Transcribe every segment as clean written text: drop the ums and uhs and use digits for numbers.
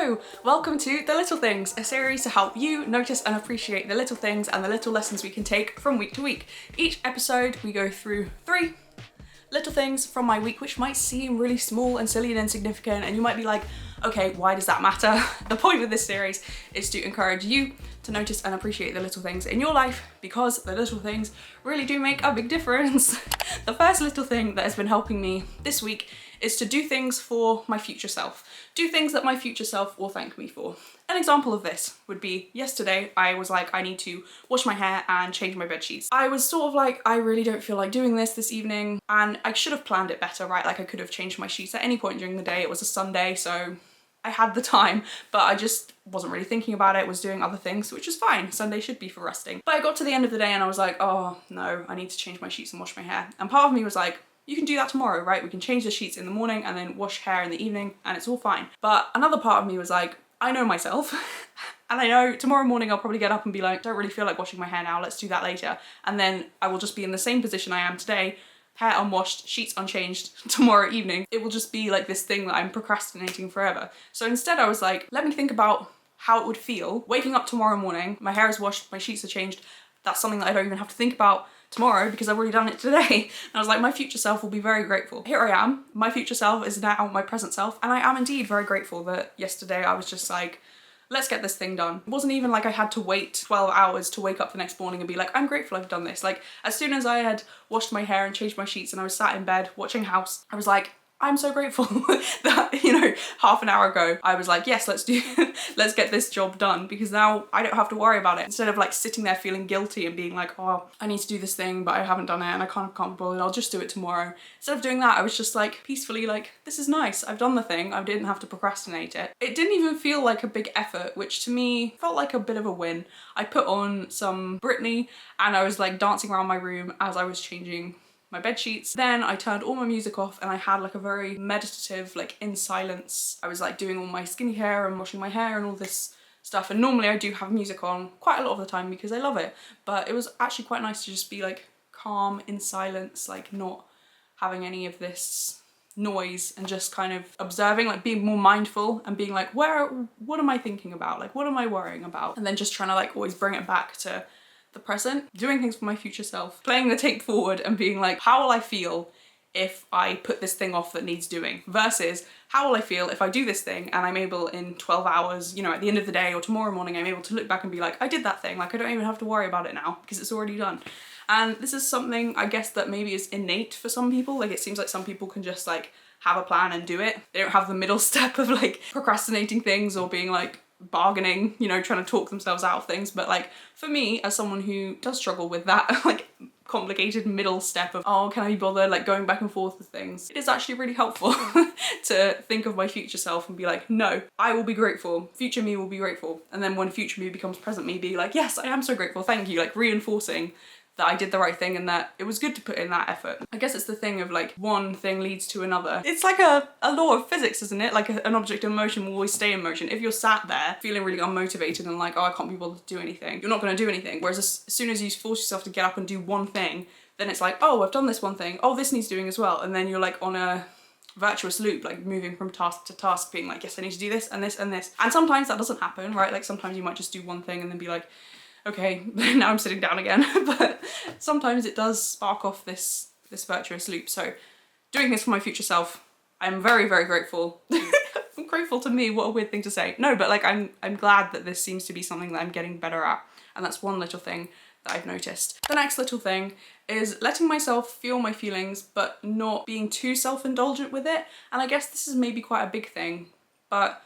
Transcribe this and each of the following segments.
Hello! Welcome to The Little Things, a series to help you notice and appreciate the little things and the little lessons we can take from week to week. Each episode we go through 3 little things from my week which might seem really small and silly and insignificant, and you might be like, okay, why does that matter? The point of this series is to encourage you to notice and appreciate the little things in your life, because the little things really do make a big difference. The first little thing that has been helping me this week is to do things for my future self. Do things that my future self will thank me for. An example of this would be yesterday I was like, I need to wash my hair and change my bed sheets. I was sort of like, I really don't feel like doing this evening, and I should have planned it better, right? Like I could have changed my sheets at any point during the day. It was a Sunday, so I had the time, but I just wasn't really thinking about it, was doing other things, which is fine. Sunday should be for resting. But I got to the end of the day and I was like, oh no, I need to change my sheets and wash my hair. And part of me was like, you can do that tomorrow, right? We can change the sheets in the morning and then wash hair in the evening and it's all fine. But another part of me was like, I know myself and I know tomorrow morning I'll probably get up and be like, don't really feel like washing my hair now, let's do that later. And then I will just be in the same position I am today, hair unwashed, sheets unchanged tomorrow evening. It will just be like this thing that I'm procrastinating forever. So instead I was like, let me think about how it would feel waking up tomorrow morning, my hair is washed, my sheets are changed. That's something that I don't even have to think about tomorrow because I've already done it today. And I was like, my future self will be very grateful. Here I am, my future self is now my present self, and I am indeed very grateful that yesterday I was just like, let's get this thing done. It wasn't even like I had to wait 12 hours to wake up the next morning and be like, I'm grateful I've done this. Like as soon as I had washed my hair and changed my sheets and I was sat in bed watching House, I was like, I'm so grateful that, you know, half an hour ago I was like, yes, let's get this job done, because now I don't have to worry about it. Instead of like sitting there feeling guilty and being like, oh, I need to do this thing but I haven't done it and I can't be bothered, I'll just do it tomorrow. Instead of doing that, I was just like peacefully like, this is nice, I've done the thing, I didn't have to procrastinate it. It didn't even feel like a big effort, which to me felt like a bit of a win. I put on some Britney and I was like dancing around my room as I was changing my bed sheets. Then I turned all my music off and I had like a very meditative, like in silence. I was like doing all my skincare and washing my hair and all this stuff. And normally I do have music on quite a lot of the time because I love it. But it was actually quite nice to just be like calm in silence, like not having any of this noise and just kind of observing, like being more mindful and being like, what am I thinking about? Like, what am I worrying about? And then just trying to like always bring it back to the present, doing things for my future self, playing the tape forward and being like, how will I feel if I put this thing off that needs doing, versus how will I feel if I do this thing and I'm able in 12 hours, you know, at the end of the day or tomorrow morning, I'm able to look back and be like, I did that thing, like I don't even have to worry about it now because it's already done. And this is something I guess that maybe is innate for some people. Like it seems like some people can just like have a plan and do it. They don't have the middle step of like procrastinating things or being like bargaining, you know, trying to talk themselves out of things. But like for me, as someone who does struggle with that like complicated middle step of, oh, can I be bothered, like going back and forth with things, it is actually really helpful to think of my future self and be like, no, I will be grateful, future me will be grateful. And then when future me becomes present me, be like, yes, I am so grateful, thank you, like reinforcing that I did the right thing and that it was good to put in that effort. I guess it's the thing of like one thing leads to another. It's like a law of physics, isn't it? Like an object in motion will always stay in motion. If you're sat there feeling really unmotivated and like, oh, I can't be bothered to do anything, you're not going to do anything. Whereas as soon as you force yourself to get up and do one thing, then it's like, oh, I've done this one thing, oh, this needs doing as well. And then you're like on a virtuous loop, like moving from task to task, being like, yes, I need to do this and this and this. And sometimes that doesn't happen, right? Like sometimes you might just do one thing and then be like, okay, now I'm sitting down again. But sometimes it does spark off this virtuous loop. So doing this for my future self, I'm very, very grateful. I'm grateful to me, what a weird thing to say. No, but like I'm glad that this seems to be something that I'm getting better at. And that's one little thing that I've noticed. The next little thing is letting myself feel my feelings, but not being too self-indulgent with it. And I guess this is maybe quite a big thing, but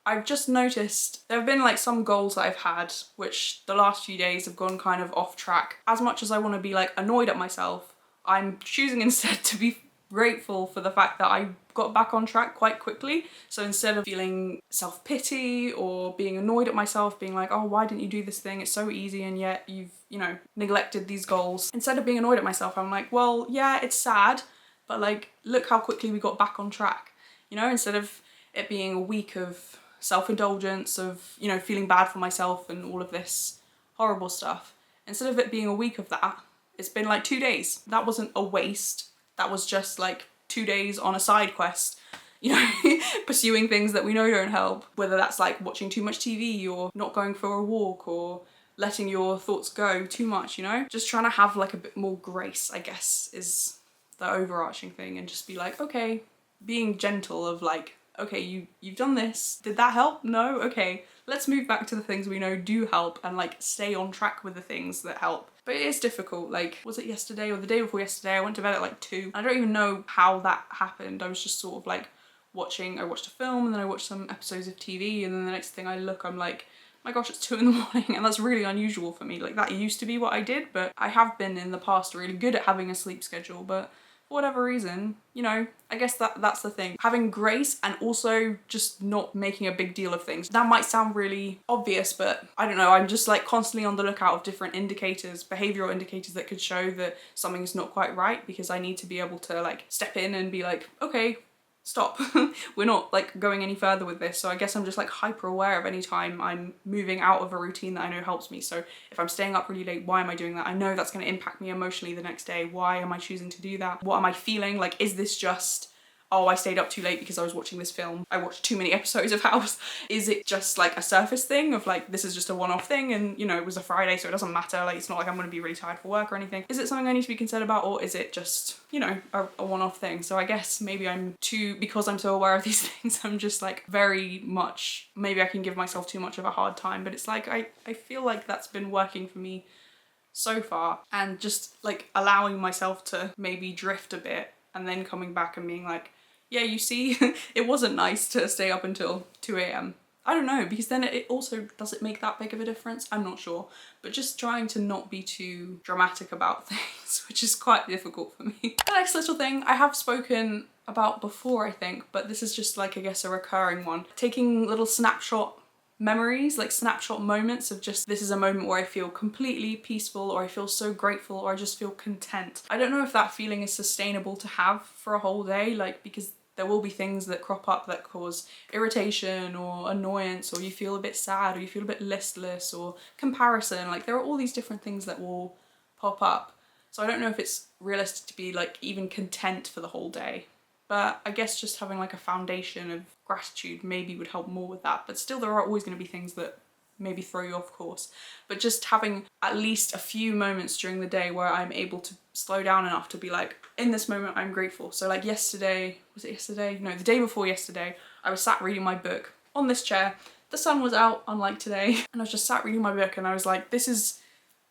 I've just noticed there have been like some goals that I've had which the last few days have gone kind of off track. As much as I want to be like annoyed at myself, I'm choosing instead to be grateful for the fact that I got back on track quite quickly. So instead of feeling self-pity or being annoyed at myself, being like, oh, why didn't you do this thing? It's so easy and yet you've, you know, neglected these goals. Instead of being annoyed at myself, I'm like, well, yeah, it's sad, but like, look how quickly we got back on track. You know, instead of it being a week of self-indulgence, of, you know, feeling bad for myself and all of this horrible stuff, instead of it being a week of that, it's been like 2 days. That wasn't a waste, that was just like 2 days on a side quest, you know, pursuing things that we know don't help, whether that's like watching too much TV or not going for a walk or letting your thoughts go too much, you know? Just trying to have like a bit more grace, I guess, is the overarching thing, and just be like, okay, being gentle of like, okay, you've done this, did that help? No? Okay, let's move back to the things we know do help and like stay on track with the things that help. But it is difficult. Like, was it yesterday or the day before yesterday? I went to bed at like 2. I don't even know how that happened. I was just sort of like I watched a film and then I watched some episodes of TV, and then the next thing I look, I'm like, my gosh, it's 2 in the morning, and that's really unusual for me. Like, that used to be what I did, but I have been in the past really good at having a sleep schedule, but for whatever reason, you know, I guess that's the thing. Having grace and also just not making a big deal of things. That might sound really obvious, but I don't know, I'm just like constantly on the lookout of different indicators, behavioural indicators that could show that something's not quite right, because I need to be able to like step in and be like, okay, stop. We're not like going any further with this. So I guess I'm just like hyper aware of any time I'm moving out of a routine that I know helps me. So if I'm staying up really late, why am I doing that? I know that's going to impact me emotionally the next day. Why am I choosing to do that? What am I feeling? Like, is this just, oh, I stayed up too late because I was watching this film, I watched too many episodes of House? Is it just like a surface thing of like, this is just a one-off thing, and you know, it was a Friday, so it doesn't matter, like it's not like I'm gonna be really tired for work or anything? Is it something I need to be concerned about, or is it just, you know, a one-off thing? So I guess maybe because I'm so aware of these things, I'm just like very much, maybe I can give myself too much of a hard time, but it's like, I feel like that's been working for me so far, and just like allowing myself to maybe drift a bit and then coming back and being like, yeah, you see, it wasn't nice to stay up until 2 a.m. I don't know, because then it also, does it make that big of a difference? I'm not sure. But just trying to not be too dramatic about things, which is quite difficult for me. The next little thing I have spoken about before, I think, but this is just like, I guess, a recurring one. Taking little snapshot memories, like snapshot moments of just, this is a moment where I feel completely peaceful, or I feel so grateful, or I just feel content. I don't know if that feeling is sustainable to have for a whole day, like, because there will be things that crop up that cause irritation or annoyance, or you feel a bit sad, or you feel a bit listless, or comparison. Like, there are all these different things that will pop up. So I don't know if it's realistic to be like even content for the whole day. But I guess just having like a foundation of gratitude maybe would help more with that. But still, there are always going to be things that maybe throw you off course. But just having at least a few moments during the day where I'm able to slow down enough to be like, in this moment I'm grateful. So like yesterday, was it yesterday? No, the day before yesterday, I was sat reading my book on this chair. The sun was out, unlike today, and I was just sat reading my book, and I was like, this is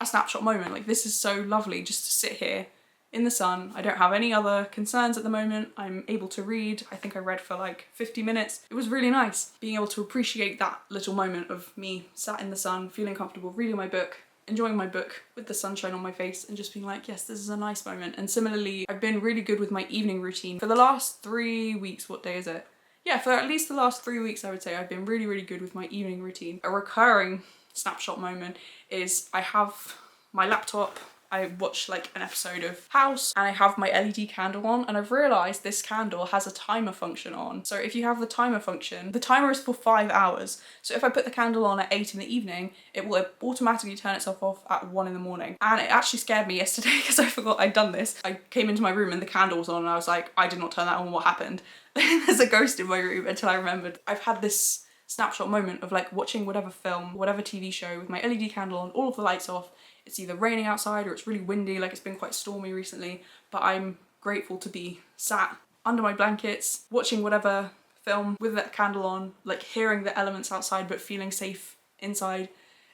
a snapshot moment. Like, this is so lovely just to sit here in the sun. I don't have any other concerns at the moment. I'm able to read. I think I read for like 50 minutes. It was really nice being able to appreciate that little moment of me sat in the sun, feeling comfortable, reading my book, enjoying my book with the sunshine on my face, and just being like, yes, this is a nice moment. And similarly, I've been really good with my evening routine for the last 3 weeks. What day is it? Yeah, for at least the last 3 weeks, I would say I've been really, really good with my evening routine. A recurring snapshot moment is I have my laptop, I watch like an episode of House, and I have my LED candle on, and I've realised this candle has a timer function on. So if you have the timer function, the timer is for 5 hours. So if I put the candle on at 8 in the evening, it will automatically turn itself off at 1 in the morning. And it actually scared me yesterday because I forgot I'd done this. I came into my room and the candle was on, and I was like, I did not turn that on, what happened? There's a ghost in my room, until I remembered. I've had this snapshot moment of like watching whatever film, whatever TV show with my LED candle on, all of the lights off. It's either raining outside or it's really windy, like it's been quite stormy recently, but I'm grateful to be sat under my blankets, watching whatever film with that candle on, like hearing the elements outside but feeling safe inside.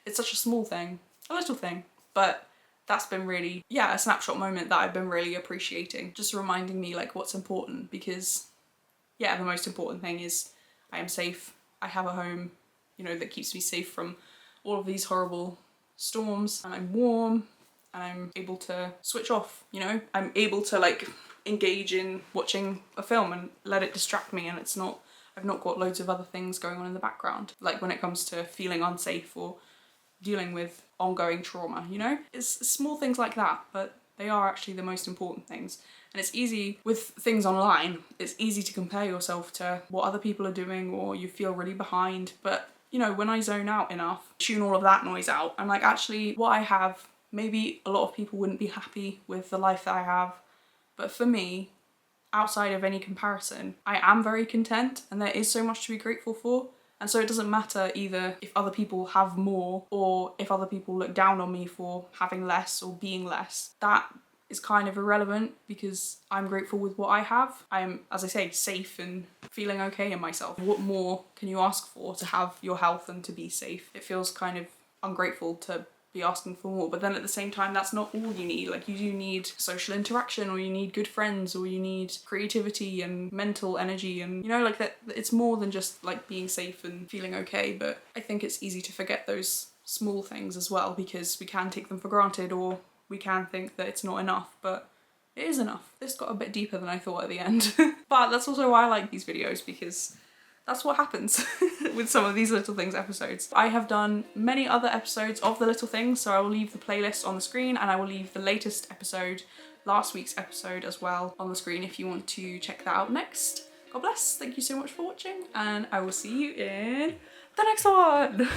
It's such a small thing, a little thing, but that's been really, yeah, a snapshot moment that I've been really appreciating. Just reminding me like what's important, because yeah, the most important thing is I am safe, I have a home, you know, that keeps me safe from all of these horrible storms, and I'm warm, and I'm able to switch off, you know? I'm able to like engage in watching a film and let it distract me, and it's not, I've not got loads of other things going on in the background, like when it comes to feeling unsafe or dealing with ongoing trauma, you know? It's small things like that, but they are actually the most important things. And it's easy with things online, it's easy to compare yourself to what other people are doing, or you feel really behind, but you know, when I zone out enough, tune all of that noise out, I'm like, actually, what I have, maybe a lot of people wouldn't be happy with the life that I have, but for me, outside of any comparison, I am very content and there is so much to be grateful for. And so it doesn't matter either if other people have more or if other people look down on me for having less or being less. That is kind of irrelevant because I'm grateful with what I have. I'm, as I say, safe and feeling okay in myself. What more can you ask for to have your health and to be safe? It feels kind of ungrateful to be asking for more, but then at the same time, that's not all you need. Like, you do need social interaction, or you need good friends, or you need creativity and mental energy, and you know, like that. It's more than just like being safe and feeling okay. But I think it's easy to forget those small things as well because we can take them for granted, or we can think that it's not enough, but it is enough. This got a bit deeper than I thought at the end. But that's also why I like these videos, because that's what happens with some of these Little Things episodes. I have done many other episodes of The Little Things, so I will leave the playlist on the screen, and I will leave the latest episode, last week's episode as well, on the screen if you want to check that out next. God bless, thank you so much for watching, and I will see you in the next one.